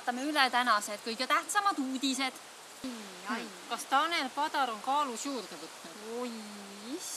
vaatame üle tänased kõige tähtsamad uudised. Kas Tanel Padar on kaalus juurde võtnud? Oi,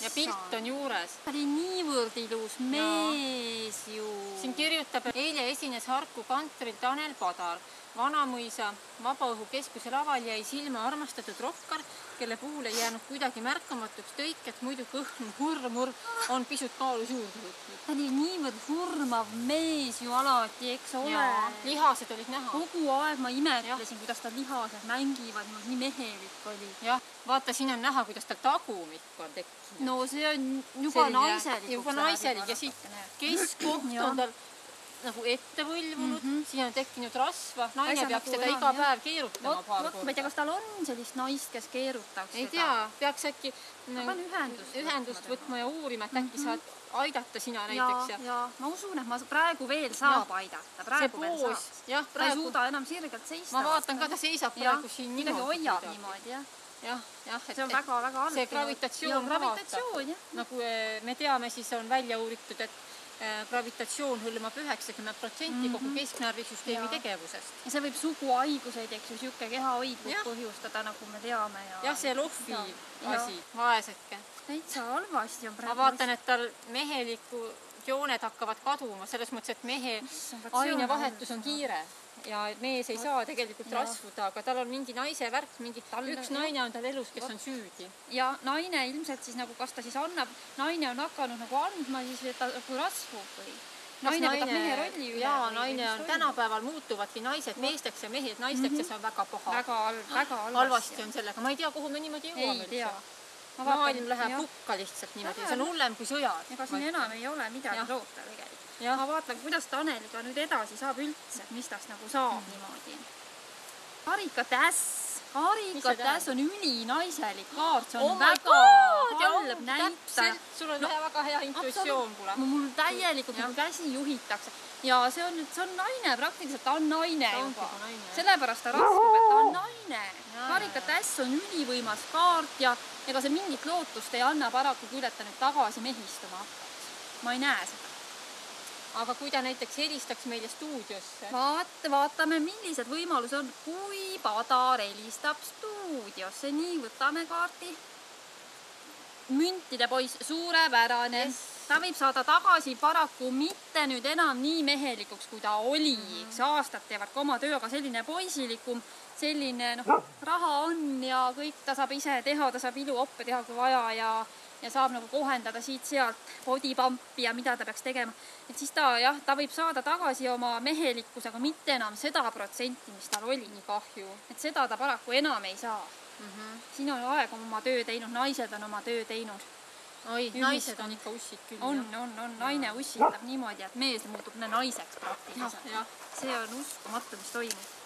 Ja pilt on juures. Ta oli niivõrd ilus mees ju. Siin kirjutab, et eile esines Harku kantril Tanel Padar. Vanamõisa Vabaõhukeskuse laval jäi silma armastatud rokkar, kelle puhul ei jäänud kuidagi märkamatuks tõik, et muidu kõhn hurmur on pisut kaalus juurde võtnud. Ta oli niivõrd hurmav mees ju alati, eks ole. Lihased olid näha. Kogu aeg ma imetlesin, kuidas ta lihased mängivad, nii mehelik oli. Jah, vaata, siin on näha, kuidas tal tagumik on tekkinud. No see on juba naiselikuks. Juba naiselik ja siit keskkoht on tal nagu ette võlvunud, siin on tekkinud rasva, naine peaks seda iga päev keerutama paar korda. Ma ei tea, kas tal on sellist naist, kes keerutaks seda? Ei tea, peaks äkki ühendust võtma ja uurima, et äkki saad aidata sina näiteks. Ja ma usun, et ma praegu veel saab aidata. See poos, jah, ta ei suuda enam sirgelt seista. Ma vaatan ka, ta seisab praegu siin niimoodi. Hoiab niimoodi, jah. See on väga halb. See gravitatsioon vaata. Nagu me teame, siis on välja uuritud, et gravitatsioon hõlmab 90% kogu kesknärvisüsteemi tegevusest. Ja see võib suguhaiguseid, eks ju, siuke kehahoidlus põhjustada, nagu me teame. Jah, see lohvi asi, vaesedke. Täitsa halvasti on praegu. Ma vaatan, et tal meheliku jooned hakkavad kaduma, selles mõttes, et mehe ainevahetus on kiire. Ja mees ei saa tegelikult rasvuda, aga tal on mingi naise värk, üks naine on tal elus, kes on süüdi. Ja naine ilmselt siis nagu, kas ta siis annab, naine on hakanud nagu andma siis ta nagu rasvub või? Naine võtab mehe rolli üle. Jaa, naine on tänapäeval muutuvadki naised meesteks ja mehed naisteks ja see on väga paha. Väga halvasti on sellega. Ma ei tea, kuhu me niimoodi jõuame üldse. Maailm läheb hukka lihtsalt niimoodi. See on hullem kui sõjad. Ega siin enam ei ole midagi loota tegelikult. Ma vaatan, kuidas Taneliga nüüd edasi saab üldse, mis tast nagu saab niimoodi. Karikatäss on ülinaiselik kaart, see on väga halb näitaja. Sul on väga hea intuitsioon, kuule. Mul täielikult käsi juhitakse. Ja see on naine, praktiliselt ta on naine juba. Sellepärast ta raskub, et ta on naine. Karikatäss on ülivõimas kaart ja ega see mingit lootust ei anna paraku küll, et ta nüüd tagasi mehistuma hakkaks. Ma ei näe seda. Aga kui ta näiteks helistaks meile stuudiosse? Vaatame, millised võimalused on, kui Padar helistab stuudiosse. Nii, võtame kaarti. Müntide poiss, suurepärane. Ta võib saada tagasi paraku mitte nüüd enam nii mehelikuks, kui ta oli. Aastad teevad ka oma töö, aga selline poisilikum, selline raha on ja kõik ta saab ise teha, ta saab iluoppe teha, kui vaja ja saab nagu kohendada siit-sealt bodypumpi ja mida ta peaks tegema. Et siis ta võib saada tagasi oma mehelikkus, aga mitte enam seda protsenti, mis tal oli. Nii kahju. Et seda ta paraku enam ei saa. Siin on aeg oma töö teinud, naised on oma töö teinud. Oi, naised on ikka ussid küll. On. Naine ussitab niimoodi, et mees muutub naiseks praktiliselt. See on uskumatu, mis toimub.